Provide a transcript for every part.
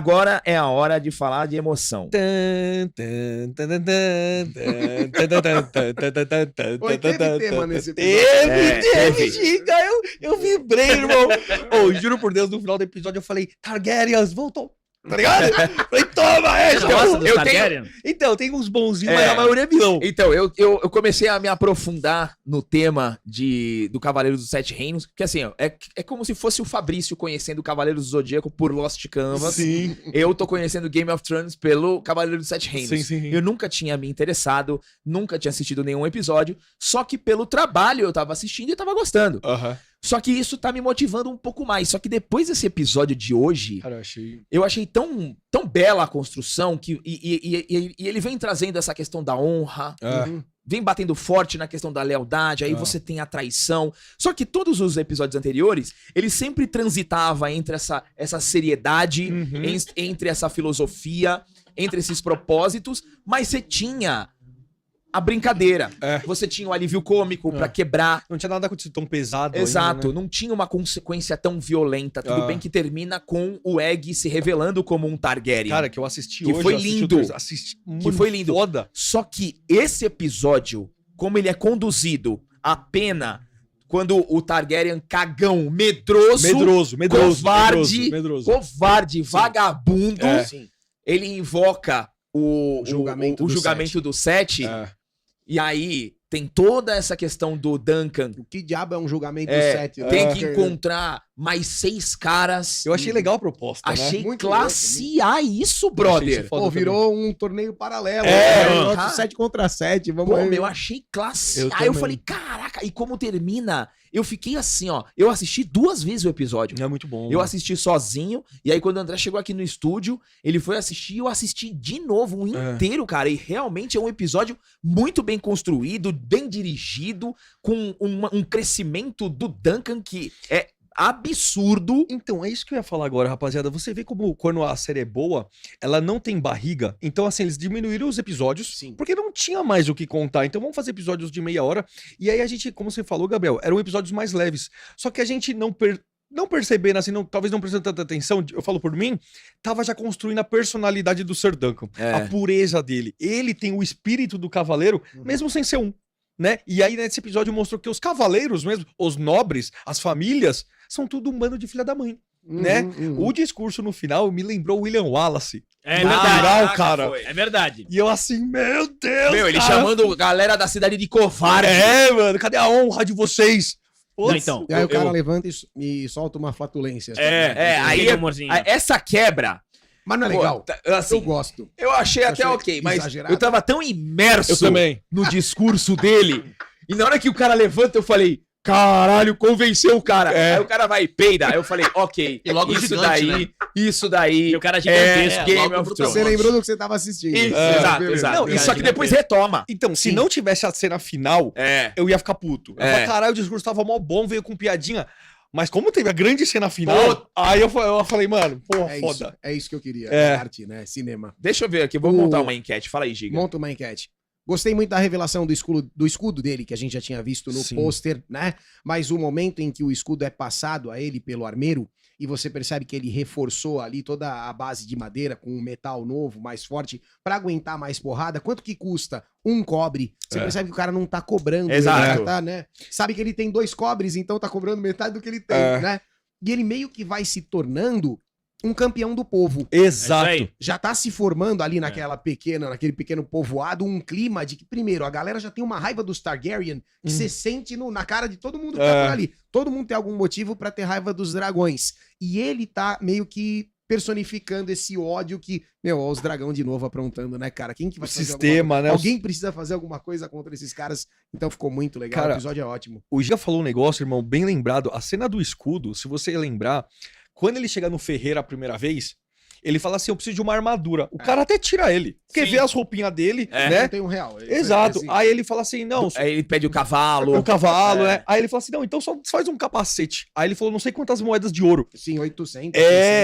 Agora é a hora de falar de emoção. Oi, teve tema nesse Teve, Giga, eu vibrei, irmão. Ô, juro por Deus, no final do episódio eu falei, Targaryens, voltou. Tá ligado? Falei, toma, Você gosta do Targaryen? Então, tem uns bonzinhos, mas a maioria é vilão. Então, eu comecei a me aprofundar no tema do Cavaleiro dos Sete Reinos, que assim, ó, é como se fosse o Fabrício conhecendo o Cavaleiro do Zodíaco por Lost Canvas. Sim. Eu tô conhecendo Game of Thrones pelo Cavaleiro dos Sete Reinos. Sim. Eu nunca tinha me interessado, nunca tinha assistido nenhum episódio, só que pelo trabalho eu tava assistindo e tava gostando. Aham. Só que isso tá me motivando um pouco mais. Só que depois desse episódio de hoje, Cara, eu achei tão bela a construção que e ele vem trazendo essa questão da honra, vem batendo forte na questão da lealdade, aí você tem a traição. Só que todos os episódios anteriores, ele sempre transitava entre essa seriedade, entre essa filosofia, entre esses propósitos, mas você tinha a brincadeira. Você tinha o alívio cômico pra quebrar. Não tinha nada acontecido tão pesado. Exato, ainda, né? não tinha uma consequência tão violenta. Tudo bem que termina com o Egg se revelando como um Targaryen. Cara, que eu assisti Que hoje. foi eu assisti lindo. que foi lindo. Foda. Só que esse episódio, como ele é conduzido, a pena quando o Targaryen cagão, medroso, covarde, vagabundo, ele invoca o julgamento do Sete. E aí tem toda essa questão do Duncan. O que diabo é um julgamento do 7? Tem que encontrar mais 6 caras. Eu achei legal a proposta, Achei Muito classe A isso, brother. Pô, virou um torneio paralelo. É, 7 contra 7. Vamos Pô, aí. eu achei classe Eu A. Eu também. falei, caraca, e como termina? Eu fiquei assim, ó. Eu assisti 2 vezes o episódio. É muito bom. Eu assisti sozinho, e aí quando o André chegou aqui no estúdio, ele foi assistir e eu assisti de novo, inteiro, cara. E realmente é um episódio muito bem construído, bem dirigido, com um crescimento do Duncan que é absurdo. Então, é isso que eu ia falar agora, rapaziada. Você vê como quando a série é boa, ela não tem barriga. Então, assim, eles diminuíram os episódios, porque não tinha mais o que contar. Então, vamos fazer episódios de meia hora. E aí a gente, como você falou, Gabriel, eram episódios mais leves. Só que a gente não percebendo, assim, talvez não prestando tanta atenção, eu falo por mim, tava já construindo a personalidade do Sir Duncan, a pureza dele. Ele tem o espírito do cavaleiro, mesmo sem ser um, né? E aí nesse episódio mostrou que os cavaleiros mesmo, os nobres, as famílias, são tudo um bando de filha da mãe, né? O discurso no final me lembrou William Wallace. É verdade, cara. É verdade. E eu assim, meu Deus, Meu, ele cara. chamando a galera da cidade de covarde. Mano, cadê a honra de vocês? Não, então, E aí o cara levanta e solta uma flatulência. Aí aquele humorzinho. essa quebra. Mas não é Pô, legal. assim, Eu gosto. eu achei até achei ok, mas exagerado. eu tava tão imerso Eu também. no discurso dele. E na hora que o cara levanta, eu falei, caralho, convenceu o cara. Aí o cara vai e peida. Aí eu falei, ok, E logo isso gigante, daí, né? isso daí. E o cara é gigantesco. Game logo of brutão. Thrones. Você lembrou do que você tava assistindo. Isso, Beleza. exato. Não, Só que depois retoma. Então, se não tivesse a cena final, eu ia ficar puto. Eu ia falar, caralho, o discurso tava mó bom, veio com piadinha. Mas como teve a grande cena final, aí eu falei, mano, porra, foda. É isso que eu queria. Arte, né? Cinema. Deixa eu ver aqui, vou montar uma enquete. Fala aí, Giga. Monta uma enquete. Gostei muito da revelação do escudo dele, que a gente já tinha visto no pôster, né? Mas o momento em que o escudo é passado a ele pelo armeiro, e você percebe que ele reforçou ali toda a base de madeira com um metal novo, mais forte, pra aguentar mais porrada. Quanto que custa um cobre? Você percebe que o cara não tá cobrando. Exato. Ele tá, né? Sabe que ele tem 2 cobres, então tá cobrando metade do que ele tem, né? E ele meio que vai se tornando um campeão do povo. Exato. Já tá se formando ali naquele pequeno povoado, um clima de que, primeiro, a galera já tem uma raiva dos Targaryen que você sente na cara de todo mundo que tá por ali. Todo mundo tem algum motivo pra ter raiva dos dragões. E ele tá meio que personificando esse ódio que, ó, os dragão de novo aprontando, né, cara? Quem que vai fazer sistema, né? Alguém precisa fazer alguma coisa contra esses caras. Então ficou muito legal, Cara, o episódio é ótimo. O Giga falou um negócio, irmão, bem lembrado. A cena do escudo, se você lembrar, quando ele chega no ferreiro a primeira vez, ele fala assim, eu preciso de uma armadura. O cara até tira ele, porque vê as roupinhas dele, né? Não tem R$1. Exato. Assim. Aí ele fala assim, não... Aí ele pede o cavalo. O cavalo, né? Aí ele fala assim, não, então só faz um capacete. Aí ele falou, não sei quantas moedas de ouro. Sim, 800.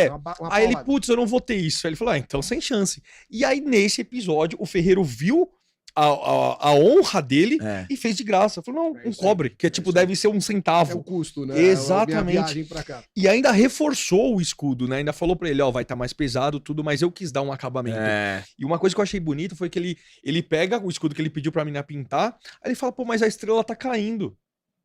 uma Aí ele, paulada. putz, eu não vou ter isso. Aí ele falou, então sem chance. E aí nesse episódio, o ferreiro viu a honra dele É. e fez de graça. Falou, não, É um isso aí. cobre, que é tipo, deve ser um É centavo. o custo, né? Exatamente. A minha viagem pra cá. E ainda reforçou o escudo, né? Ainda falou pra ele, ó, vai estar mais pesado, tudo, mas eu quis dar um acabamento. É. E uma coisa que eu achei bonita foi que ele pega o escudo que ele pediu pra mina pintar, aí ele fala, pô, mas a estrela tá caindo.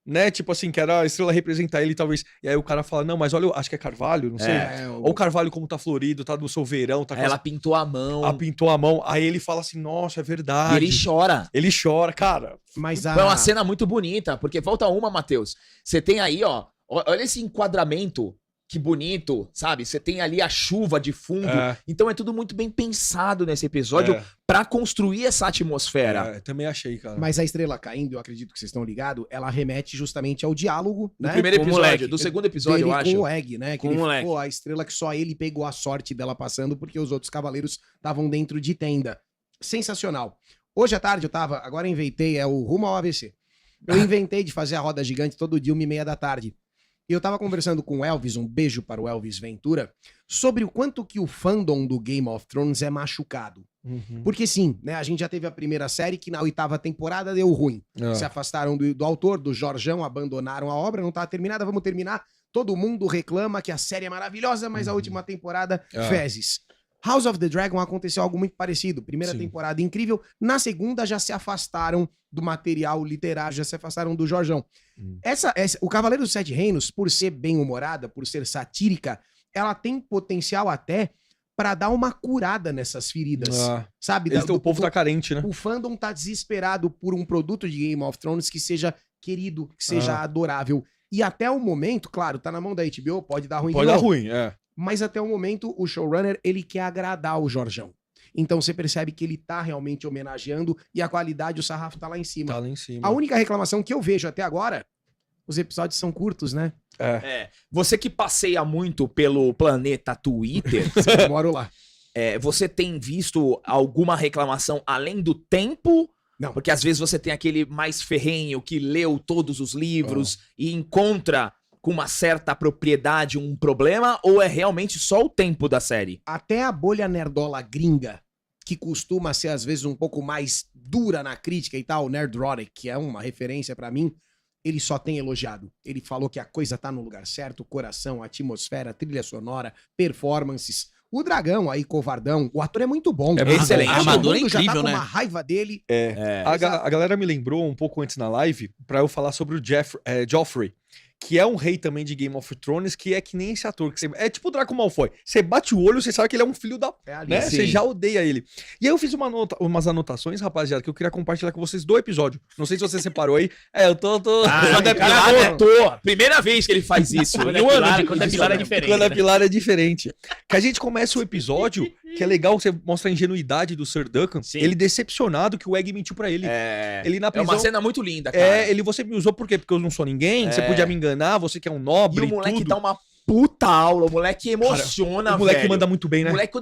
Né? Tipo assim, que era a estrela representar ele, talvez. E aí o cara fala, não, mas olha, acho que é carvalho, não sei. Ou o carvalho como tá florido, tá no seu verão, tá com Ela pintou a mão. ela pintou a mão. Aí ele fala assim, nossa, é E verdade. ele chora. Ele chora, cara. Mas Foi uma cena muito bonita, porque falta uma, Matheus. Você tem aí, ó, olha esse enquadramento, que bonito, sabe? Você tem ali a chuva de fundo. É. Então é tudo muito bem pensado nesse episódio pra construir essa atmosfera. Também achei, cara. Mas a estrela caindo, eu acredito que vocês estão ligados, ela remete justamente ao diálogo, No né? primeiro Com o episódio, moleque. do segundo episódio, eu dele acho. com o Egg, né? Que Com o ele moleque. ficou a estrela que só ele pegou a sorte dela passando porque os outros cavaleiros estavam dentro de tenda. Sensacional. Hoje à tarde eu tava, agora inventei, é o rumo ao AVC. Eu inventei de fazer a roda gigante todo dia, 1h30 da tarde. E eu tava conversando com o Elvis, um beijo para o Elvis Ventura, sobre o quanto que o fandom do Game of Thrones é machucado. Uhum. Porque sim, né? A gente já teve a primeira série que na 8ª temporada deu ruim. Se afastaram do autor, do Jorjão, abandonaram a obra, não tá terminada, vamos terminar. Todo mundo reclama que a série é maravilhosa, mas a última temporada, fezes. House of the Dragon aconteceu algo muito parecido. Primeira Sim. temporada incrível, na segunda já se afastaram do material literário, já se afastaram do Jorjão. O Cavaleiro dos Sete Reinos, por ser bem-humorada, por ser satírica, ela tem potencial até pra dar uma curada nessas feridas, sabe? O povo tá carente, né? O fandom tá desesperado por um produto de Game of Thrones que seja querido, que seja adorável. E até o momento, claro, tá na mão da HBO, pode dar ruim Pode de dar novo. ruim, Mas até o momento, o showrunner, ele quer agradar o Jorjão. Então você percebe que ele tá realmente homenageando e a qualidade, o sarrafo tá lá em cima. Tá lá em cima. A única reclamação que eu vejo até agora, os episódios são curtos, né? Você que passeia muito pelo planeta Twitter, Eu moro lá. você tem visto alguma reclamação além do tempo? Não. Porque às vezes você tem aquele mais ferrenho que leu todos os livros e encontra com uma certa propriedade um problema, ou é realmente só o tempo da série? Até a bolha nerdola gringa, que costuma ser às vezes um pouco mais dura na crítica e tal, Nerdrotic, que é uma referência pra mim, ele só tem elogiado. Ele falou que a coisa tá no lugar certo, o coração, a atmosfera, a trilha sonora, performances. O dragão aí, covardão, o ator é muito bom. É excelente. Todo A armadura é mundo já tá incrível, com né? uma raiva dele. A galera me lembrou um pouco antes na live pra eu falar sobre o Joffrey, que é um rei também de Game of Thrones, que é que nem esse ator. É tipo o Draco Malfoy. Você bate o olho, você sabe que ele é um filho da... É ali. Né? Sim. Você já odeia ele. E aí eu fiz umas anotações, rapaziada, que eu queria compartilhar com vocês do episódio. Não sei se você separou aí. Eu tô... Quando é cara, pilar, anotou. Primeira vez que ele faz isso. Quando Em um ano de é pilar é diferente. Quando a né? pilar é diferente. Que a gente começa o episódio, que é legal, você mostra a ingenuidade do Sir Duncan. Sim. Ele decepcionado que o Egg mentiu pra ele. Ele na É prisão... uma cena muito linda, cara. Você me usou por quê? Porque eu não sou ninguém, você podia me enganar, você que é um nobre E o moleque tudo. dá uma puta aula, o moleque emociona, O moleque velho. manda muito bem, né? O moleque,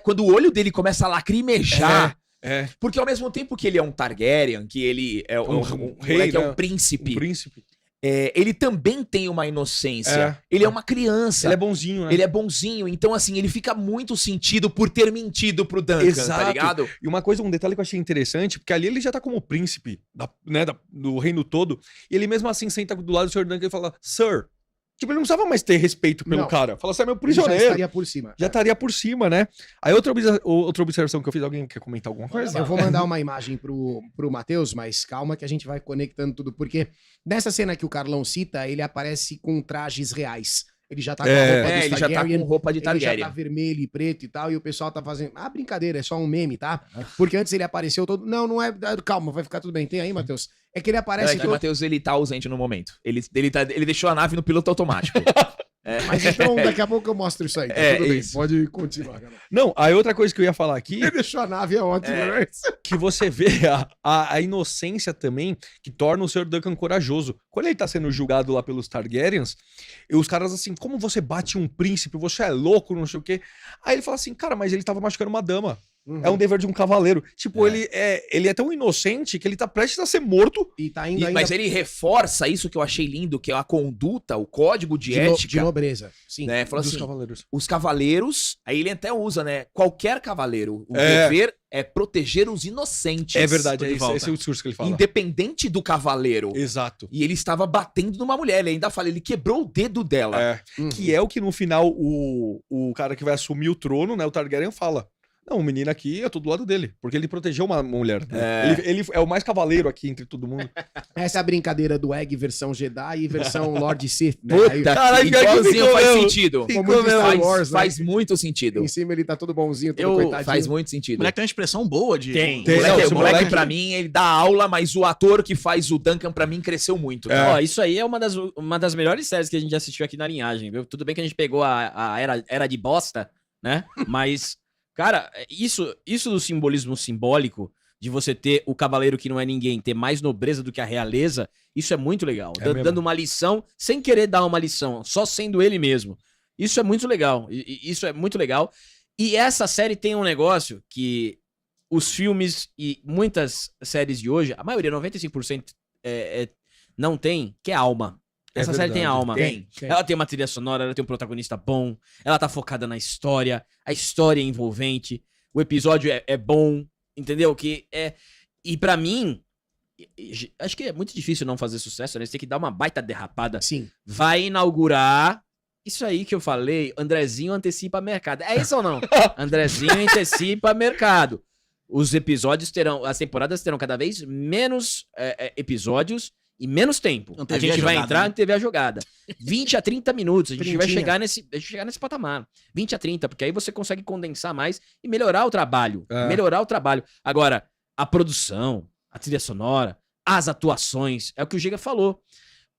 quando o olho dele começa a lacrimejar, É. porque ao mesmo tempo que ele é um Targaryen, que ele é Um rei, moleque é né? um príncipe, Um príncipe. ele também tem uma inocência. É. Ele é uma criança. Ele é bonzinho, né? Ele é bonzinho, então assim, ele fica muito sentido por ter mentido pro Duncan, Exato. tá ligado? E um detalhe que eu achei interessante, porque ali ele já tá como príncipe do reino todo, e ele mesmo assim senta do lado do Sr. Duncan e fala, Sir. Tipo, ele não precisava mais ter respeito pelo Não. cara. Fala, você é meu Ele já prisioneiro. estaria por cima. Já estaria por cima, né? Aí outra observação que eu fiz, alguém quer comentar alguma coisa? Eu vou mandar uma imagem pro Matheus, mas calma que a gente vai conectando tudo, porque nessa cena que o Carlão cita, ele aparece com trajes reais. Ele já tá com a roupa dos ele já tá Targaryen, com roupa de ele já Targaryen. tá vermelho e preto e tal, e o pessoal tá fazendo... Ah, brincadeira, é só um meme, tá? Porque antes ele apareceu todo... Não é... Calma, vai ficar tudo bem. Tem aí, Matheus? É que ele aparece É que o todo... Matheus, ele tá ausente no momento. Ele deixou a nave no piloto automático. Mas então, daqui a pouco eu mostro isso aí. Tá tudo bem, isso. pode continuar, galera. Não, aí outra coisa que eu ia falar aqui, Ele deixou a nave, é ótimo, né? que você vê a inocência também que torna o Sr. Duncan corajoso. Quando ele tá sendo julgado lá pelos Targaryens, e os caras assim, como você bate um príncipe, você é louco, não sei o quê. Aí ele fala assim, cara, mas ele tava machucando uma dama. É um dever de um cavaleiro. Tipo, ele é tão inocente que ele tá prestes a ser morto. E tá indo ainda Mas ele reforça isso que eu achei lindo, que é a conduta, o código de de ética. nobreza. Sim. Né? Falou dos assim, cavaleiros. os cavaleiros, aí ele até usa, né? Qualquer cavaleiro. O É. dever é proteger os inocentes. É verdade, Tô de volta. esse é o discurso que ele fala. Independente do cavaleiro. Exato. E ele estava batendo numa mulher. Ele ainda fala, ele quebrou o dedo dela. É. Que é o que no final o cara que vai assumir o trono, né, o Targaryen, fala. Não, o menino aqui, eu tô do lado dele, porque ele protegeu uma mulher. Né? Ele é o mais cavaleiro aqui entre todo mundo. Essa é a brincadeira do Egg versão Jedi e versão Lord Sith, né? Puta, Aí, Caralho, igualzinho ficou faz mesmo. sentido. ficou muito Star Faz, Wars, né? faz muito sentido. Em cima ele tá todo bonzinho, todo coitadinho. Faz muito O sentido. moleque tem uma expressão boa de. Tem. Tem, O esse moleque, moleque- pra mim, ele dá aula, mas o ator que faz o Duncan, pra mim, cresceu muito. Tá? Ó, isso aí é uma das melhores séries que a gente já assistiu aqui na linhagem, viu? Tudo bem que a gente pegou a era de bosta, né? Mas, cara, isso do simbolismo simbólico, de você ter o cavaleiro que não é ninguém, ter mais nobreza do que a realeza, isso é muito legal. É mesmo. Dando uma lição, sem querer dar uma lição, só sendo ele mesmo. Isso é muito legal. Isso é muito legal. E essa série tem um negócio que os filmes e muitas séries de hoje, a maioria, 95%, não tem, que é alma. É Essa série tem verdade. alma. Tem. Ela tem uma trilha sonora, ela tem um protagonista bom, ela tá focada na história, a história é envolvente, o episódio é bom, entendeu? E pra mim, acho que é muito difícil não fazer sucesso, né? Você tem que dar uma baita derrapada. Sim. Vai inaugurar isso aí que eu falei, Andrezinho antecipa mercado. É isso ou não? Andrezinho antecipa mercado. Os episódios terão, as temporadas terão cada vez menos episódios e menos tempo. Não A TV gente a vai jogada, entrar né? em TV a jogada. 20 a 30 minutos. A gente vai Trintinha. chegar nesse patamar. 20 a 30, porque aí você consegue condensar mais e melhorar o trabalho. É. Melhorar o trabalho. Agora, a produção, a trilha sonora, as atuações, é o que o Giga falou.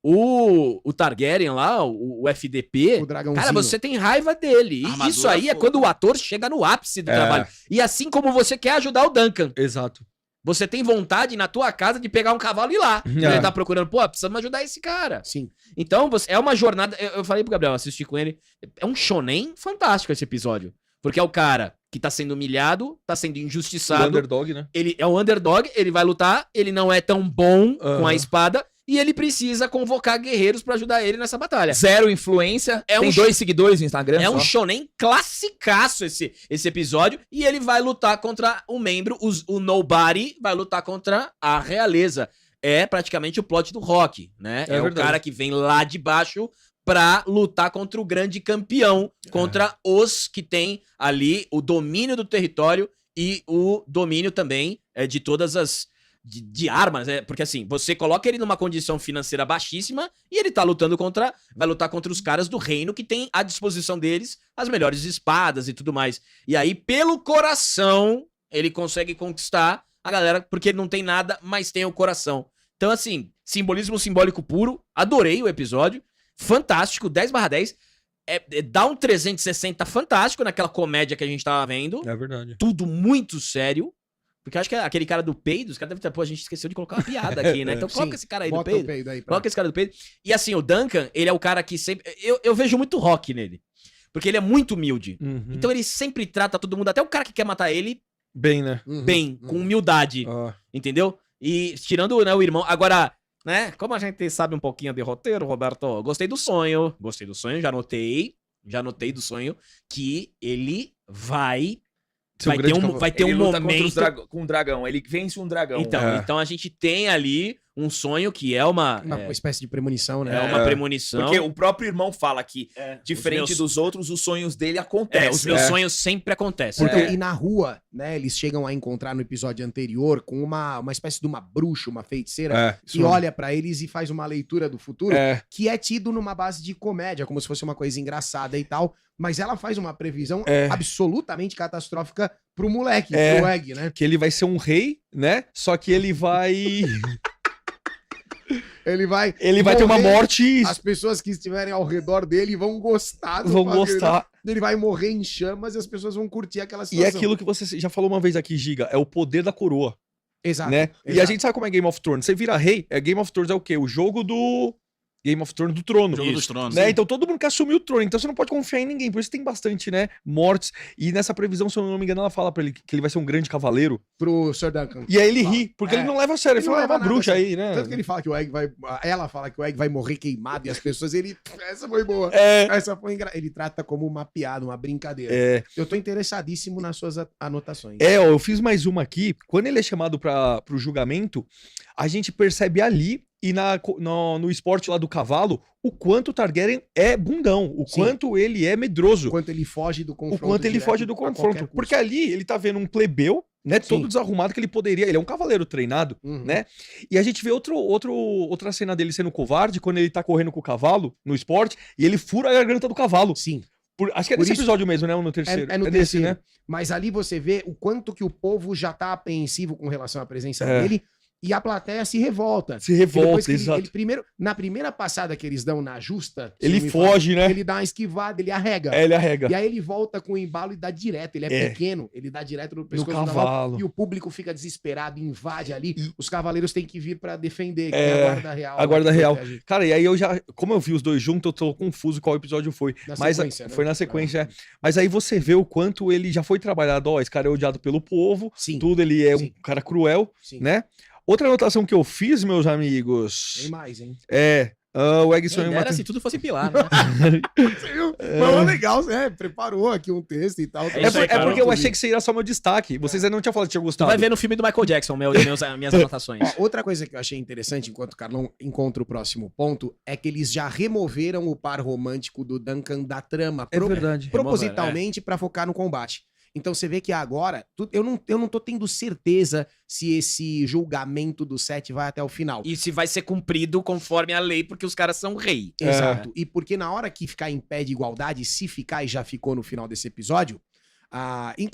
O Targaryen lá, o FDP, O dragãozinho. cara, você tem raiva dele. A E armadura isso aí é foda. quando o ator chega no ápice do É. trabalho. E assim como você quer ajudar o Duncan. Exato. Você tem vontade na tua casa de pegar um cavalo e ir lá. É. Ele tá procurando, pô, precisamos ajudar esse cara. Sim. Então, é uma jornada. Eu falei pro Gabriel, assisti com ele. É um shonen fantástico esse episódio. Porque é o cara que tá sendo humilhado, tá sendo O injustiçado. underdog, né? Ele é um underdog, ele vai lutar, ele não é tão bom com Aham. a espada. E ele precisa convocar guerreiros pra ajudar ele nessa batalha. Zero influência. É Tem um 2 seguidores no Instagram. É um só. shonen classicaço esse episódio. E ele vai lutar contra um membro, o Nobody vai lutar contra a realeza. É praticamente o plot do Rock, né? É É o verdade. cara que vem lá de baixo pra lutar contra o grande campeão, contra os que tem ali o domínio do território e o domínio também de todas as... De armas, né? Porque assim, você coloca ele numa condição financeira baixíssima e ele tá lutando vai lutar contra os caras do reino que tem à disposição deles as melhores espadas e tudo mais. E aí, pelo coração, ele consegue conquistar a galera, porque ele não tem nada, mas tem o coração. Então, assim, simbolismo simbólico puro, adorei o episódio, fantástico, 10/10, dá um 360 fantástico naquela comédia que a gente tava vendo, É verdade. tudo muito sério. Porque eu acho que aquele cara do peido, os caras devem ter, pô, a gente esqueceu de colocar uma piada aqui, né? Então coloca Sim. esse cara aí do Bota peido. o peido aí pra... Coloca esse cara do peido. E assim, o Duncan, ele é o cara que sempre... Eu vejo muito Rock nele. Porque ele é muito humilde. Uhum. Então ele sempre trata todo mundo, até o cara que quer matar ele, Bem, né? Uhum, bem, com humildade. Ah. Entendeu? E tirando, né, o irmão... Agora, né, como a gente sabe um pouquinho de roteiro, Roberto, gostei do sonho, já anotei do sonho que ele vai Seu grande cavalo. vai ter Ele um luta momento... contra com um dragão. Ele vence um dragão. Então a gente tem ali um sonho que é uma espécie de premonição, né? é uma premonição. Porque o próprio irmão fala que, Os diferente meus- dos outros, os sonhos dele os acontecem. meus sonhos sempre acontecem. Porque, e na rua, né, eles chegam a encontrar no episódio anterior com uma espécie de uma bruxa, uma feiticeira, Isso que olha pra eles e faz uma leitura do futuro, É. que é tido numa base de comédia, como se fosse uma coisa engraçada e tal, mas ela faz uma previsão É. absolutamente catastrófica pro moleque, É. pro Egg, né? Que ele vai ser um rei, né? Só que ele vai. Ele vai ter uma morrer, morte. as pessoas que estiverem ao redor dele vão gostar do Vão fato que gostar. ele vai morrer em chamas e as pessoas vão curtir aquela E é situação. aquilo que você já falou uma vez aqui, Giga. É o poder da coroa, Exato. né? E a exato. gente sabe como é Game of Thrones. Você vira rei, Game of Thrones é o quê? O jogo do Game of Thrones do trono. Jogo dos Tronos. Né? Então todo mundo quer assumir o trono, então você não pode confiar em ninguém, por isso tem bastante, né, mortes. E nessa previsão, se eu não me engano, ela fala pra ele que ele vai ser um grande cavaleiro. Pro Sir Duncan. E aí ele ri, porque ele não leva a sério. Ele Ele não fala, é leva uma nada bruxa a sério. aí, né? Tanto que ele fala que o Egg vai... Ela fala que o Egg vai morrer queimado e as pessoas... Essa foi boa. É. Essa foi Ele trata como uma piada, uma brincadeira. É. Eu tô interessadíssimo nas suas anotações. Ó, eu fiz mais uma aqui. Quando ele é chamado pro julgamento, a gente percebe ali e no esporte lá do cavalo o quanto o Targaryen é bundão, o quanto ele é medroso. O quanto ele foge do confronto. O quanto ele foge do confronto. Porque ali ele tá vendo um plebeu, né, todo desarrumado, que ele poderia... Ele é um cavaleiro treinado, né? E a gente vê outra cena dele sendo covarde, quando ele tá correndo com o cavalo no esporte, e ele fura a garganta do cavalo. Sim. Acho que é nesse episódio mesmo, né? Ou no terceiro? É no nesse, terceiro. né? Mas ali você vê o quanto que o povo já tá apreensivo com relação à presença dele. E a plateia se revolta. Se revolta, que exato. Ele primeiro, na primeira passada que eles dão na justa... Ele foge, né? Ele dá uma esquivada, ele arrega. Ele arrega. E aí ele volta com o embalo e dá direto. Ele é pequeno, ele dá direto no pescoço do cavalo. E o público fica desesperado, invade ali. Os cavaleiros têm que vir pra defender, que é a guarda real. A guarda real. Cara, e aí como eu vi os dois juntos, eu tô confuso qual episódio foi. Mas foi na sequência. Mas aí você vê o quanto ele já foi trabalhado. Ó, esse cara é odiado pelo povo. Sim. Tudo, ele é um cara cruel, né? Outra anotação que eu fiz, meus amigos... Tem mais, hein? O Eggson... Era se tudo fosse pilar, né? Mas legal, preparou aqui um texto e tal. É porque eu achei que seria só meu destaque. Vocês ainda não tinham falado que tinha gostado. Vai ver no filme do Michael Jackson, minhas anotações. Outra coisa que eu achei interessante, enquanto o Carlão encontra o próximo ponto, é que eles já removeram o par romântico do Duncan da trama. É verdade. Propositalmente pra focar no combate. Então você vê que agora, eu não tô tendo certeza se esse julgamento do Seth vai até o final. E se vai ser cumprido conforme a lei, porque os caras são rei. Exato. E porque na hora que ficar em pé de igualdade, se ficar e já ficou no final desse episódio,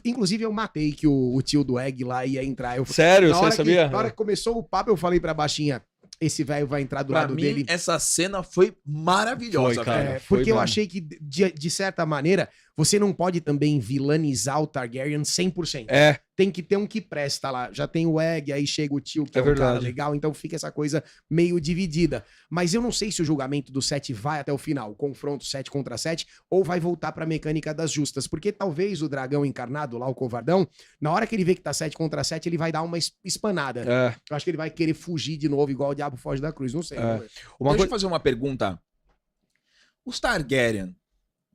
inclusive eu matei que o tio do Egg lá ia entrar. Sério? Você sabia? Na hora que começou o papo, eu falei pra baixinha, esse velho vai entrar do lado dele. Essa cena foi maravilhosa, Foi, cara. velho. Porque eu achei que, de certa maneira, você não pode também vilanizar o Targaryen 100%. Tem que ter um que presta lá. Já tem o Egg, aí chega o tio, que é um cara legal, então fica essa coisa meio dividida. Mas eu não sei se o julgamento do Seth vai até o final, o confronto 7 contra 7, ou vai voltar pra mecânica das justas. Porque talvez o dragão encarnado lá, o covardão, na hora que ele vê que tá 7 contra 7, ele vai dar uma espanada. Eu acho que ele vai querer fugir de novo, igual o diabo foge da cruz. Não sei. Deixa eu fazer uma pergunta. Os Targaryen,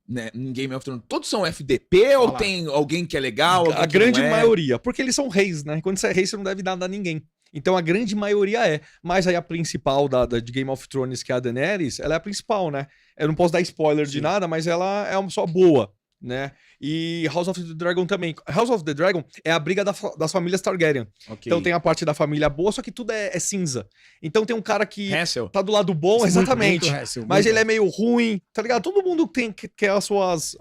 né, em Game of Thrones, todos são FDP ou tem alguém que é legal? A grande maioria, porque eles são reis, né? Quando você é rei, você não deve dar nada a ninguém. Então a grande maioria é. Mas aí a principal de Game of Thrones, que é a Daenerys, ela é a principal, né? Eu não posso dar spoiler de nada, mas ela é uma pessoa boa, né? E House of the Dragon também. House of the Dragon é a briga das famílias Targaryen. Então tem a parte da família boa, só que tudo é cinza. Então tem um cara que tá do lado bom, exatamente. Mas ele é meio ruim, tá ligado? Todo mundo quer as suas...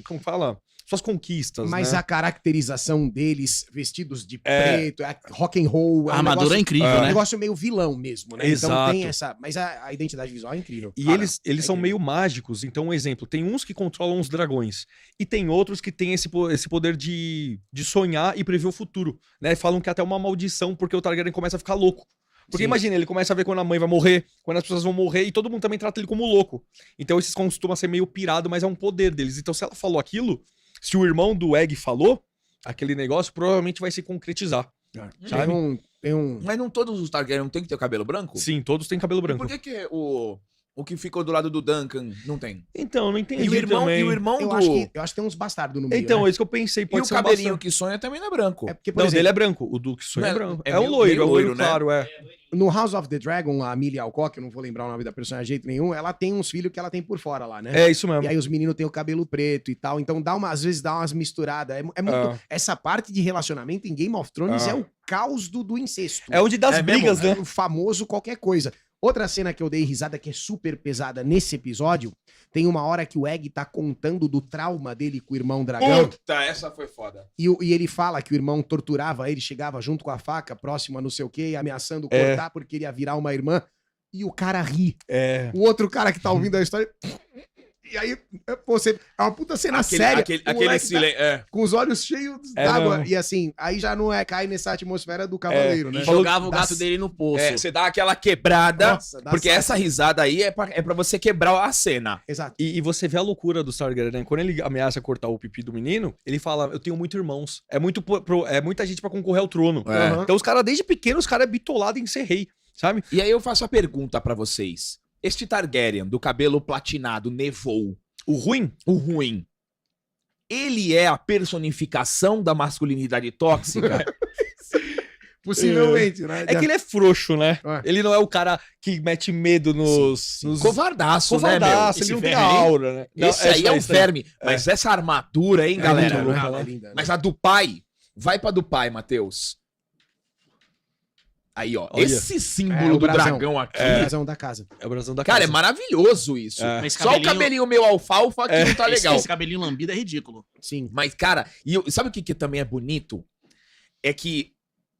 como fala? Suas conquistas, mas né? a caracterização deles, vestidos de preto, rock and roll... A armadura é incrível, né? É um negócio meio vilão mesmo, né? Exato. Então tem essa... Mas a identidade visual é incrível. E eles são meio mágicos. Então, um exemplo, tem uns que controlam os dragões. E tem outros que têm esse poder de sonhar e prever o futuro, né? Falam que é até uma maldição, porque o Targaryen começa a ficar louco. Porque imagina, ele começa a ver quando a mãe vai morrer, quando as pessoas vão morrer, e todo mundo também trata ele como louco. Então, esses costumam ser meio pirado, mas é um poder deles. Então, se ela falou aquilo... Se o irmão do Egg falou, aquele negócio provavelmente vai se concretizar. Sabe? Mas não todos os Targaryen têm que ter o cabelo branco? Sim, todos têm cabelo branco. E por que o que ficou do lado do Duncan não tem? Então, não entendi E o irmão eu acho que tem uns bastardos no meio, Então, né? é isso que eu pensei. Pode e ser o cabelinho que sonha também não é branco. É porque, por não, exemplo, dele é branco. O do que sonha é branco. É um meio loiro, é um loiro, né? claro, No House of the Dragon, a Amelia Alcock, eu não vou lembrar o nome da personagem de jeito nenhum, ela tem uns filhos que ela tem por fora lá, né? É isso mesmo. E aí os meninos têm o cabelo preto e tal, então às vezes dá umas misturadas. Muito... Essa parte de relacionamento em Game of Thrones é o caos do incesto. É onde dá as brigas, né? É o famoso qualquer coisa. Outra cena que eu dei risada, que é super pesada nesse episódio, tem uma hora que o Egg tá contando do trauma dele com o irmão dragão. Puta, essa foi foda. E ele fala que o irmão torturava ele, chegava junto com a faca, próximo a não sei o quê, ameaçando cortar porque ele ia virar uma irmã. E o cara ri. O outro cara que tá ouvindo a história... E aí, pô, é uma puta cena séria. Aquele o moleque silêncio. com os olhos cheios d'água. E assim, aí já não cai nessa atmosfera do cavaleiro, né? E jogava o gato dele no poço. Você dá aquela quebrada, Nossa, dá porque saco. essa risada aí é pra você quebrar a cena. Exato. E você vê a loucura do Targaryen, né? Quando ele ameaça cortar o pipi do menino, ele fala, eu tenho muitos irmãos. É muita gente pra concorrer ao trono. É. Então os caras, desde pequeno, os caras é bitolado em ser rei, sabe? E aí eu faço a pergunta pra vocês. Este Targaryen do cabelo platinado, nevou, O ruim, o ruim, ele é a personificação da masculinidade tóxica? Possivelmente, né? é que ele é frouxo, né? É. Ele não é o cara que mete medo nos... Covardaço, né, meu? Covardaço, ele Esse não tem verme aí? aura, né? Não, Esse aí é um isso verme. Mas essa armadura, hein, galera? muito louca, né? ela é linda, né? Mas a do pai, vai pra do pai, Matheus. Aí, ó. Olha. Esse É, símbolo o do brasão. dragão aqui. É a razão da casa. É o brasão da Cara, é casa. maravilhoso isso. É. Mas Só o cabelinho meu alfalfa que não tá legal. Esse cabelinho lambido é ridículo. Sim. Mas, cara, sabe o que também é bonito? É que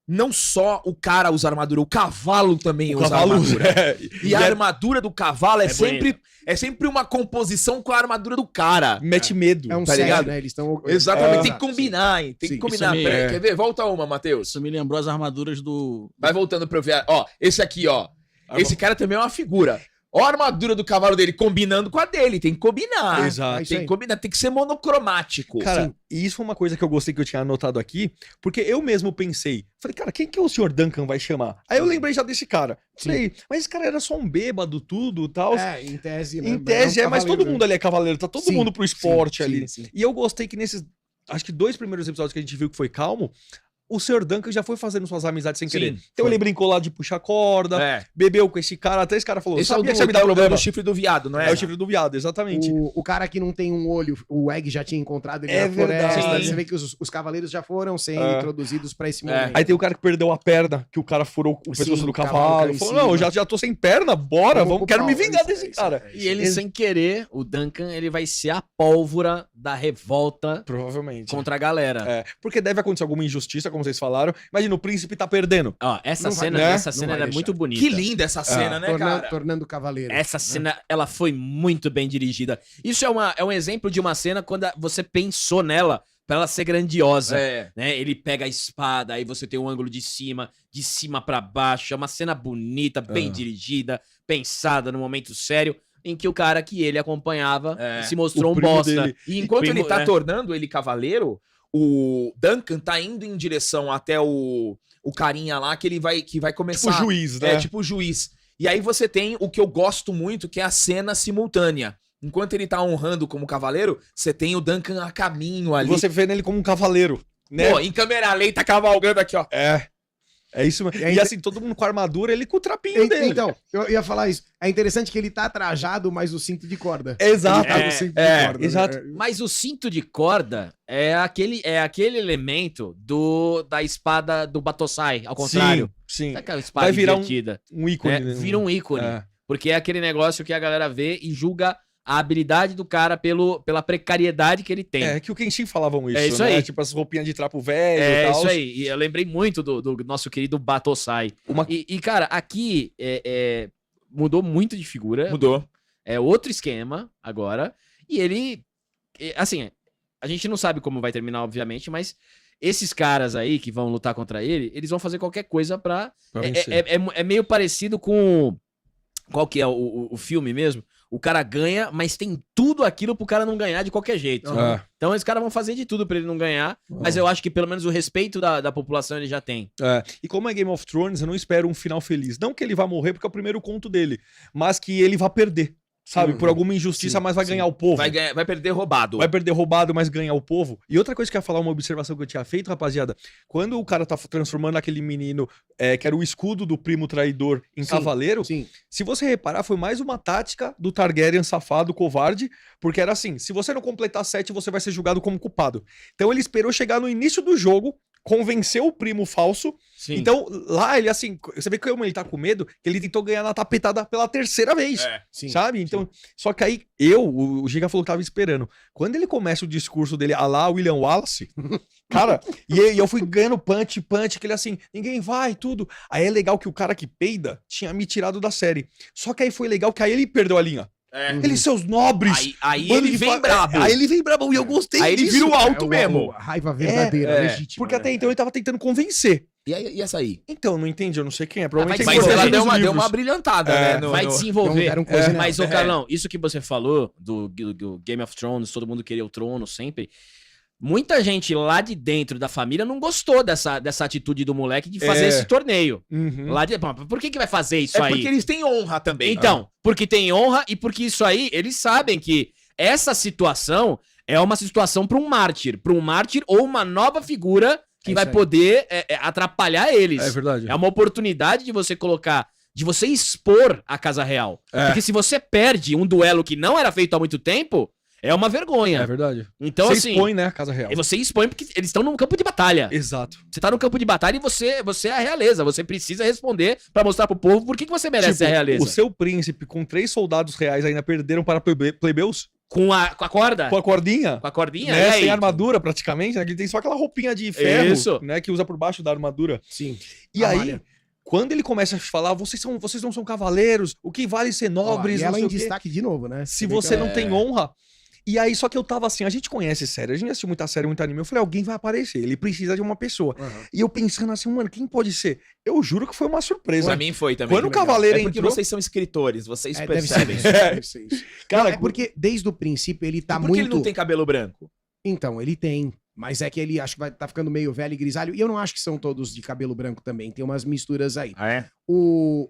não só o cara usa armadura, o cavalo também usa armadura. E a armadura do cavalo é sempre uma composição com a armadura do cara. mete medo. É um Tá set, ligado? né? Eles estão... Exatamente, tem que Sim. combinar, hein? Tem Sim. que combinar. Isso Pera aí, é. quer ver? Volta uma, Matheus. Isso me lembrou as armaduras do... Vai voltando pra eu ver. Ó, esse aqui, ó. Esse cara também é uma figura. Ó a armadura do cavalo dele combinando com a dele. Tem que combinar. Exato. É isso Tem aí. que combinar, tem que ser monocromático. Cara, Sim. e isso foi uma coisa que eu gostei que eu tinha anotado aqui, porque eu mesmo pensei, falei, cara, quem que o Sr. Duncan vai chamar? Aí eu lembrei já desse cara. Falei, mas esse cara era só um bêbado, tudo e tal. Em tese, né? Em tese É um mas todo cavaleiro, mundo ali é cavaleiro, tá todo Sim, mundo pro esporte sim, ali. sim. E eu gostei que nesses, acho que 2 primeiros episódios que a gente viu que foi calmo, o Sr. Duncan já foi fazendo suas amizades sem Sim, querer. Então ele brincou lá de puxar corda, É. bebeu com esse cara, até esse cara falou, Esse é o sabia do, que você ia me dar é problema? do chifre do viado, não é? É o chifre do viado, exatamente. O cara que não tem um olho, o Egg já tinha encontrado ele É na floresta. verdade. Você vê que os cavaleiros já foram sendo É. introduzidos pra esse momento. Aí tem o cara que perdeu a perna, que o cara furou o pescoço Sim, do o cavalo cavalo. caiu em Falou, cima. não, já tô sem perna, bora, vamos, quero me ocupar, vingar é desse isso, cara. é isso. E ele, sem querer, o Duncan, ele vai ser a pólvora da revolta Provavelmente. contra a galera. É, porque deve acontecer alguma injustiça, como vocês falaram. Imagina, o príncipe tá perdendo. Ó, essa Não vai, cena, né? essa Não cena vai ela é deixar. muito bonita. Que linda essa cena, né, cara? Tornando cavaleiro. Essa cena, ela foi muito bem dirigida. Isso é um exemplo de uma cena quando você pensou nela pra ela ser grandiosa. É. Né? Ele pega a espada, aí você tem um ângulo de cima pra baixo. É uma cena bonita, bem dirigida, pensada no momento sério, em que o cara que ele acompanhava É. se mostrou O um primo bosta. dele. E enquanto Primo, ele tá é. tornando ele cavaleiro, o Duncan tá indo em direção até o carinha lá que vai começar. Tipo juiz, né? É, tipo juiz. E aí você tem o que eu gosto muito, que é a cena simultânea. Enquanto ele tá honrando como cavaleiro, você tem o Duncan a caminho ali. Você vê nele como um cavaleiro, né? Pô, em câmera lenta, cavalgando aqui, ó. É isso mesmo. E aí E assim, todo mundo com armadura, ele com o trapinho dele. Então, eu ia falar isso. É interessante que ele tá trajado, mas o cinto de corda. Exato. Ele tá com o cinto é, de corda. né? exato. Mas o cinto de corda é aquele elemento da espada do Batosai, ao contrário. Sim, sim. Sabe aquela espada Vai virar invertida? Um ícone. É, né? vira um ícone. É. Porque é aquele negócio que a galera vê e julga a habilidade do cara pela precariedade que ele tem. É que o Kenshin falavam isso, É isso né? aí. Tipo as roupinhas de trapo velho e É tal. isso aí. E eu lembrei muito do nosso querido Batosai. Uma- E, cara, aqui mudou muito de figura. Mudou. É outro esquema agora. E ele. Assim, a gente não sabe como vai terminar, obviamente, mas esses caras aí que vão lutar contra ele, eles vão fazer qualquer coisa pra. vencer. É meio parecido com. Qual que é o filme mesmo? O cara ganha, mas tem tudo aquilo pro cara não ganhar de qualquer jeito. É. Então esses caras vão fazer de tudo pra ele não ganhar, mas eu acho que pelo menos o respeito da população ele já tem. É. E como é Game of Thrones, eu não espero um final feliz. Não que ele vá morrer, porque é o primeiro conto dele, mas que ele vá perder, sabe? Uhum. Por alguma injustiça, Sim, mas vai sim. ganhar o povo. Vai perder roubado. Vai perder roubado, mas ganhar o povo. E outra coisa que eu ia falar, uma observação que eu tinha feito, rapaziada. Quando o cara tá transformando aquele menino, que era o escudo do primo traidor, em Sim, cavaleiro, Sim. se você reparar, foi mais uma tática do Targaryen safado, covarde, porque era assim, se você não completar 7, você vai ser julgado como culpado. Então ele esperou chegar no início do jogo, convenceu o primo falso. Sim. Então lá ele, assim, você vê como ele tá com medo, que ele tentou ganhar na tapetada pela terceira vez. É. Sim. Sabe? Então, só que aí o Giga falou que tava esperando. Quando ele começa o discurso dele, a lá William Wallace, cara, e eu fui ganhando punch, que ele assim, ninguém vai, tudo. Aí é legal que o cara que peida tinha me tirado da série. Só que aí foi legal que aí ele perdeu a linha. Eles, seus nobres. Aí bando ele de vem brabo. Aí ele vem brabo e eu gostei Aí ele disso. vira o alto mesmo. A raiva verdadeira, legítima. Porque até né? então ele tava tentando convencer. E essa aí? Então, não entendi, eu não sei quem é. Provavelmente Mas é ela importante deu nos uma livros. brilhantada, né? Vai desenvolver. Não deram coisa nela. Mas, ô Carlão, isso que você falou do Game of Thrones, todo mundo queria o trono sempre. Muita gente lá de dentro da família não gostou dessa atitude do moleque de fazer esse torneio. Uhum. Lá de... Por que vai fazer isso aí? Porque eles têm honra também. Então, porque tem honra e porque isso aí, eles sabem que essa situação é uma situação para um mártir ou uma nova figura que vai poder atrapalhar eles. É verdade. É uma oportunidade de você colocar, de você expor a Casa Real. Porque se você perde um duelo que não era feito há muito tempo, é uma vergonha. É verdade. Então, você assim, expõe, né, a Casa Real. você expõe porque eles estão no campo de batalha. Exato. Você tá no campo de batalha e você é a realeza. Você precisa responder pra mostrar pro povo por que você merece ser a realeza. O seu príncipe com 3 soldados reais ainda perderam para plebeus? Com a corda? Com a cordinha? Com a cordinha? Né? E aí? Sem armadura, praticamente, né? Ele tem só aquela roupinha de ferro, Isso. né? Que usa por baixo da armadura. Sim. E A aí, malha. quando ele começa a falar, vocês não são cavaleiros, o que vale ser nobres, E não ela sei em o quê. destaque de novo, né? Se você não tem honra. E aí, só que eu tava assim, a gente conhece série, a gente assistiu muita série, muito anime. Eu falei, alguém vai aparecer, ele precisa de uma pessoa. E eu pensando assim, mano, quem pode ser? Eu juro que foi uma surpresa. Pra mim foi também. Quando o cavaleiro porque entrou... vocês são escritores, vocês Deve percebem. ser isso, deve ser isso. Cara, Não, é porque desde o princípio ele tá Por que muito... ele não tem cabelo branco? Então, ele tem. Mas é que ele acho que tá ficando meio velho e grisalho. E eu não acho que são todos de cabelo branco também. Tem umas misturas aí. Ah, é?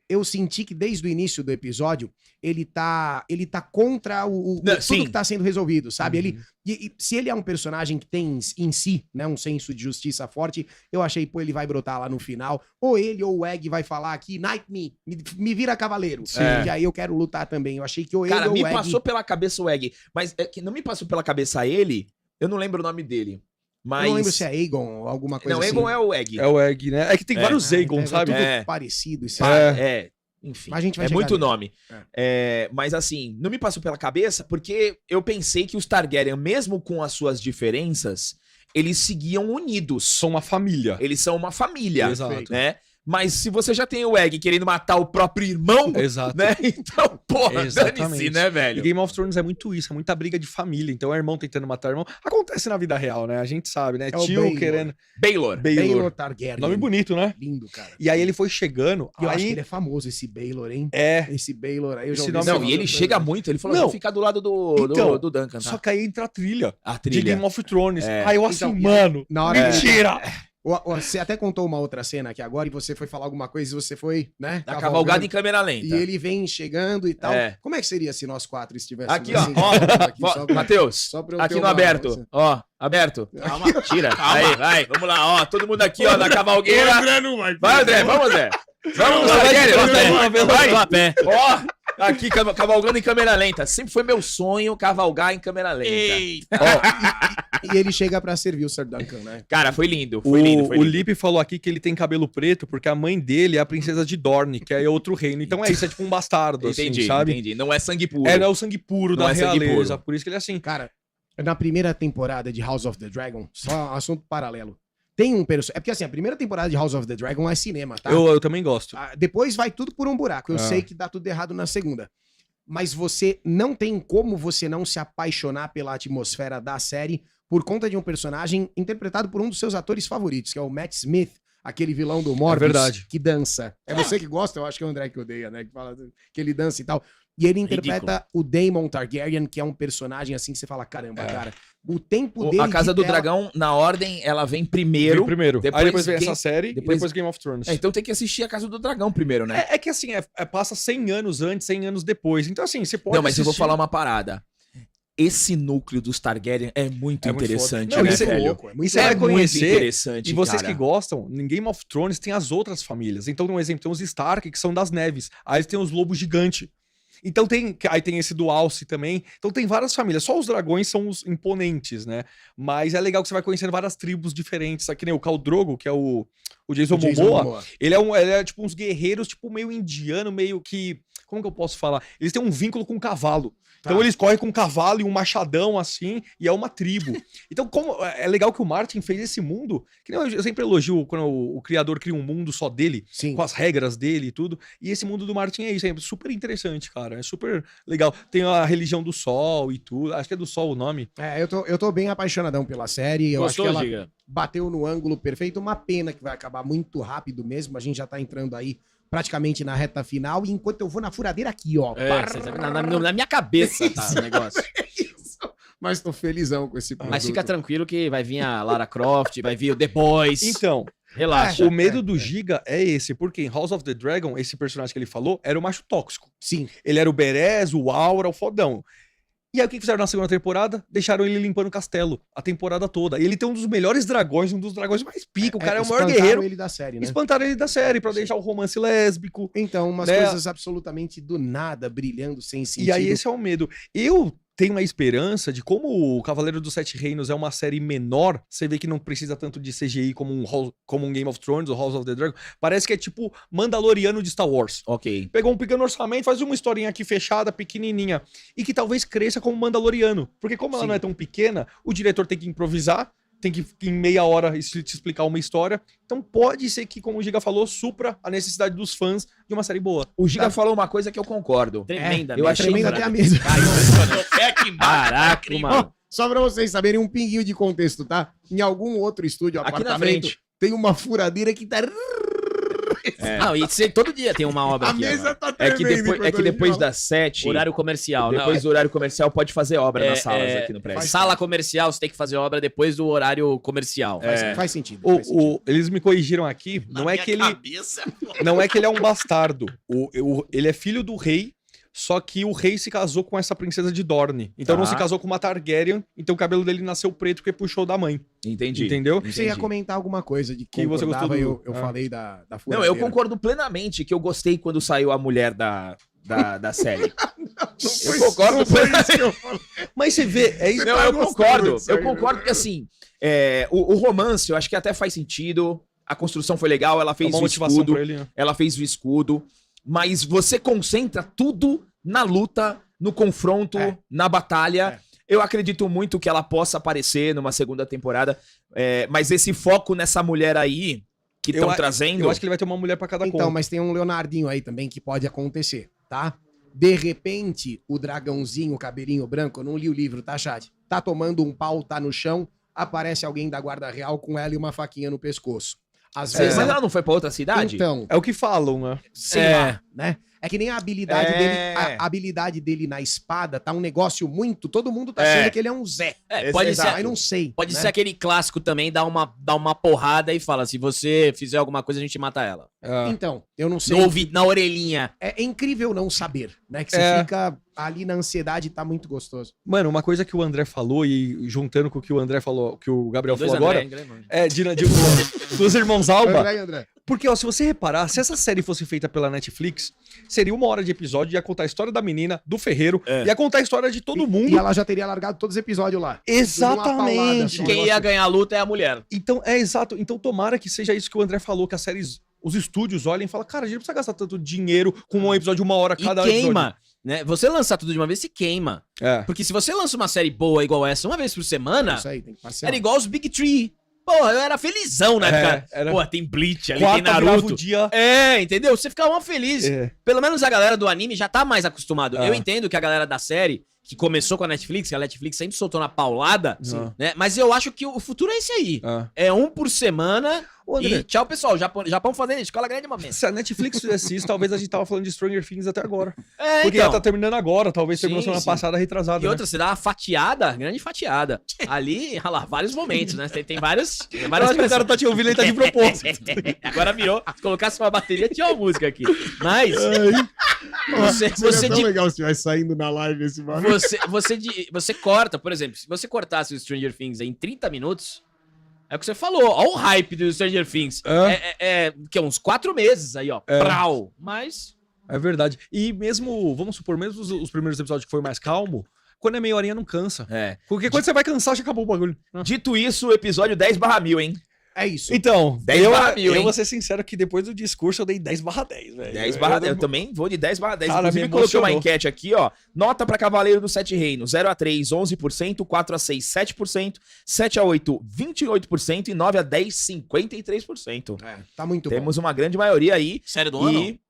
Eu senti que desde o início do episódio, ele tá contra Não, tudo sim. que tá sendo resolvido, sabe? E se ele é um personagem que tem em si, né, um senso de justiça forte, eu achei, pô, ele vai brotar lá no final. Ou ele ou o Egg vai falar aqui, Knight me vira cavaleiro. E aí eu quero lutar também. Eu achei que ou ele Cara, ou me o Egg... passou pela cabeça o Egg. Mas é que não me passou pela cabeça ele. Eu não lembro o nome dele. Mas... Eu não lembro se é Aegon ou alguma coisa Não, assim. Egon é o Egg. É o Egg, né? É que tem vários Aegon, então sabe? É tudo É. parecido. Isso Enfim. Mas a gente vai É chegar muito nele. nome. Mas assim, não me passou pela cabeça porque eu pensei que os Targaryen, mesmo com as suas diferenças, eles seguiam unidos. São uma família. Eles são uma família, Exato. né? Mas se você já tem o Egg querendo matar o próprio irmão, Exato. né? Então, porra, Exatamente. dane-se, né, E velho? Game of Thrones é muito isso, é muita briga de família. Então é irmão tentando matar irmão. Acontece na vida real, né? A gente sabe, né? É o Tio Baelor. querendo. Baelor. Baelor Targaryen. Nome bonito, né? Lindo, cara. E aí ele foi chegando. E eu aí... acho que ele é famoso, esse Baelor, hein? É. Esse Baelor aí, eu já Esse ouvi nome esse Não, e ele nome. chega muito, ele falou, Não. vou ficar do lado do Então, Duncan, tá? Só que aí entra a trilha. A De trilha. Game of Thrones. É. Aí eu assim, Então, mano. na hora que- Mentira! Você até contou uma outra cena aqui agora e você foi falar alguma coisa e você foi, né? Da cavalgada em câmera lenta. E ele vem chegando e tal. É. Como é que seria se nós 4 estivéssemos Aqui, ó. assim, Ó, aqui, só pra- Matheus, só pra eu aqui ter no uma- aberto. Ó, aberto. Calma, tira. Aí, vai. Vamos lá, ó. Todo mundo aqui, ó, na cavalgueira. Vai, André, vamos, André. Vamos, Targaryen, vai. a pé. Ó, aqui cavalgando em câmera lenta. Sempre foi meu sonho cavalgar em câmera lenta. E ele chega pra servir o Sir Duncan, né? Cara, foi lindo, foi lindo, foi O lindo. Lipe falou aqui que ele tem cabelo preto porque a mãe dele é a princesa de Dorne, que é outro reino. Então é isso, é tipo um bastardo, Entendi, assim, sabe? entendi. Não é sangue puro. É, não é o sangue puro Não da é sangue realeza. puro. Por isso que ele é assim. Cara, na primeira temporada de House of the Dragon, só um assunto paralelo. Tem um personagem. É porque assim, a primeira temporada de House of the Dragon é cinema, tá? Eu também gosto. Depois vai tudo por um buraco. Eu Ah. sei que dá tudo errado na segunda. Mas você não tem como você não se apaixonar pela atmosfera da série por conta de um personagem interpretado por um dos seus atores favoritos, que é o Matt Smith, aquele vilão do Morbius, verdade. que dança. É você que gosta? Eu acho que é o André que odeia, né? Que fala que ele dança e tal. E ele interpreta o Daemon Targaryen, que é um personagem assim que você fala, caramba, cara, o tempo dele A Casa de do tela- Dragão, na ordem, ela vem primeiro. Primeiro. Aí depois vem Game- essa série depois- e depois Game of Thrones. Então tem que assistir a Casa do Dragão primeiro, né? É que assim, passa 100 anos antes, 100 anos depois. Então assim, você pode Não, mas eu vou assistir- falar uma parada. Esse núcleo dos Targaryen é muito É muito interessante, foda. Não, né, isso é velho? louco, é muito E você vai muito conhecer, interessante, e vocês cara. que gostam, em Game of Thrones tem as outras famílias. Então, um exemplo, tem os Stark, que são das neves. Aí eles têm os lobos gigantes. Então aí tem esse do Alce também. Então tem várias famílias. Só os dragões são os imponentes, né? Mas é legal que você vai conhecendo várias tribos diferentes. Aqui, nem o Khal Drogo, que é o Jason Momoa. Ele é tipo uns guerreiros, tipo meio indiano, meio que Como que eu posso falar? Eles têm um vínculo com o cavalo. Tá. Então eles correm com um cavalo e um machadão assim, e é uma tribo. Então como é legal que o Martin fez esse mundo, que nem eu sempre elogio quando o criador cria um mundo só dele, Sim. com as regras dele e tudo. E esse mundo do Martin é isso, é super interessante, cara. É super legal. Tem a religião do sol e tudo. Acho que é do sol o nome. Eu tô bem apaixonadão pela série. Eu Gostou, acho que ela Giga? bateu no ângulo perfeito. Uma pena que vai acabar muito rápido mesmo. A gente já tá entrando aí praticamente na reta final. E enquanto eu vou na furadeira aqui, ó. Você sabe, na minha cabeça tá o negócio. Mas tô felizão com esse produto. Mas fica tranquilo que vai vir a Lara Croft, vai vir o The Boys. Então, Relaxa. o medo do Giga é esse, porque em House of the Dragon, esse personagem que ele falou era o macho tóxico. Sim. Ele era o Berez, o Aura, o fodão. E aí o que fizeram na segunda temporada? Deixaram ele limpando o castelo a temporada toda. E ele tem um dos melhores dragões, um dos dragões mais pica. O cara é o maior espantaram guerreiro. ele da série, né? Espantaram ele da série pra deixar o romance lésbico. Então, umas né? coisas absolutamente do nada, brilhando, sem sentido. E aí esse é o medo. Eu tenho a esperança de como o Cavaleiro dos Sete Reinos é uma série menor, você vê que não precisa tanto de CGI como um Game of Thrones ou House of the Dragon. Parece que é tipo Mandaloriano de Star Wars. Ok. Pegou um pequeno orçamento, faz uma historinha aqui fechada, pequenininha, e que talvez cresça como Mandaloriano. Porque como ela Sim. não é tão pequena, o diretor tem que improvisar, tem que em meia hora te explicar uma história. Então pode ser que, como o Giga falou, supra a necessidade dos fãs de uma série boa. O Giga falou uma coisa que eu concordo. Tremenda. eu achei tremenda até a mesa. Caraca, mano. Só pra vocês saberem um pinguinho de contexto, tá? Em algum outro estúdio, Aqui na apartamento, frente. tem uma furadeira que tá... Não, e todo dia tem uma obra A aqui. mesa agora. tá É que tremendo. depois, enquanto a gente depois fala. das 7, Horário comercial. depois do horário comercial, pode fazer obra nas salas aqui no prédio. Sala comercial, você tem que fazer obra depois do horário comercial. Faz sentido. faz sentido. Eles me corrigiram aqui, não é que ele não é que ele é um bastardo. Ele é filho do rei, só que o rei se casou com essa princesa de Dorne. Então Tá. não se casou com uma Targaryen, então o cabelo dele nasceu preto porque puxou da mãe. Entendi. Entendeu? Você ia comentar alguma coisa de Que você concordava, gostou do- eu Ah. falei da Não, furadeira. eu concordo plenamente que eu gostei quando saiu a mulher da série. Eu concordo plenamente. Mas você vê, é isso. Não, tá eu gostando concordo. disso aí, Eu concordo que, assim, o romance, eu acho que até faz sentido. A construção foi legal, ela É fez uma o motivação escudo. pra ele, né? Ela fez o escudo. Mas você concentra tudo na luta, no confronto, na batalha. Eu acredito muito que ela possa aparecer numa segunda temporada. Mas esse foco nessa mulher aí que Eu estão a- trazendo. Eu acho que ele vai ter uma mulher pra cada Então, conta. mas tem um Leonardinho aí também que pode acontecer, tá? De repente, o dragãozinho, o cabelinho branco, eu não li o livro, tá, Chad? Tá tomando um pau, tá no chão, aparece alguém da guarda real com ela e uma faquinha no pescoço. Às vezes Mas ela... ela não foi pra outra cidade? Então, É o que falam, né? sei lá, né? É que nem a habilidade É. dele, a habilidade dele na espada tá um negócio muito, todo mundo tá achando que ele é um Zé. Pode Exato. ser, Mas não sei. pode né? ser aquele clássico também, dá uma porrada e fala, se você fizer alguma coisa, a gente mata ela. Então, eu não sei. Na orelhinha. É incrível não saber, né? Que você fica ali na ansiedade e tá muito gostoso. Mano, uma coisa que o André falou, e juntando com o que o André falou, que o Gabriel Dois falou André, agora, André, dos irmãos Alba. André e André. Porque, ó, se você reparar, se essa série fosse feita pela Netflix, seria 1 hora de episódio, ia contar a história da menina, do ferreiro, ia contar a história de todo mundo. E ela já teria largado todos os episódios lá. Exatamente. Só. Quem ia ganhar a luta é a mulher. Então, exato. Então, tomara que seja isso que o André falou, que as séries, os estúdios olhem e falam, cara, a gente não precisa gastar tanto dinheiro com um episódio de 1 hora E cada queima, né? Você lançar tudo de uma vez, se queima. episódio. Porque se você lança uma série boa igual essa uma vez por semana, Isso aí, tem que parcelar. era igual os Big Tree. Porra, eu era felizão na época. era- Porra, tem Bleach ali, Quarta tem virava o Naruto. dia. Entendeu? Você ficava feliz. Pelo menos a galera do anime já tá mais acostumado. Eu entendo que a galera da série, que começou com a Netflix, que a Netflix sempre soltou na paulada, Sim. né? Mas eu acho que o futuro é esse aí. É 1 por semana Ô, André, e tchau, pessoal. Japão fazendo isso, escola grande momento. se a Netflix fizesse isso, talvez a gente tava falando de Stranger Things até agora. Porque então. ela tá terminando agora, talvez Sim, terminou semana sim. passada, retrasada. E outra, você dá uma fatiada, grande fatiada. Ali, olha lá, vários momentos, né? Tem vários. Tem Eu várias acho que o cara tá te ouvindo, ele tá de propósito. Agora virou. Se colocasse uma bateria, tinha uma música aqui. Mas. Você Seria tão legal se estivesse saindo na live esse bagulho. você corta, por exemplo, se você cortasse o Stranger Things em 30 minutos, é o que você falou, ó o hype do Stranger Things. Que é uns 4 meses aí, ó. Prau. Mas. É verdade. E mesmo, vamos supor, mesmo os primeiros episódios que foi mais calmo, quando é meia horinha não cansa. Porque quando você vai cansar, já acabou o bagulho. Dito isso, o episódio 10/1000, hein? É isso. Então, 10/1000, eu hein? vou ser sincero que depois do discurso eu dei 10/10, velho. 10/10. Eu também vou de 10/10. Cara, Inclusive, me coloquei uma emocionou. enquete aqui, ó. Nota pra Cavaleiro dos Sete Reinos: 0 a 3, 11%, 4 a 6, 7%, 7 a 8, 28% e 9 a 10, 53%. Tá muito Temos uma grande maioria aí. Série do ano? E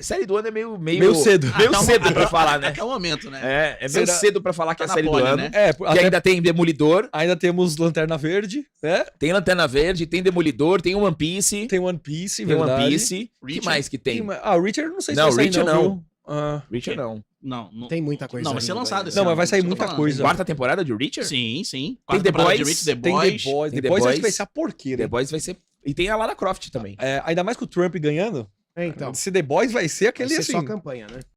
série do ano é meio Meio cedo. Meio Tá cedo pra falar, né? Até o momento, né? É meio Será- cedo pra falar que é Tá a na série do pole, ano. né? É, Que até ainda tem Demolidor, ainda temos Lanterna Verde, né? tem Lanterna Verde, tem Demolidor, tem One Piece, Tem One Piece, tem verdade. One Piece. O que Reacher. mais que tem? Ah, o Richard não sei se Não, vai sair Reacher não. viu? Ah, Richard não. Não. Tem muita coisa. Não, vai ser ainda lançado aí. esse Não, ano, mas vai sair isso que eu tô muita falando. coisa. Quarta temporada de Reacher? Sim, sim. Tem Quarta The temporada de Boys? Reach, The tem Boys. The Boys. Tem The The Boys acho Boys. que vai ser a porqueira. The hein? Boys vai ser... E tem a Lara Croft também. É, ainda mais com o Trump ganhando. Então, Se The Boys vai ser vai aquele ser assim. só campanha, né?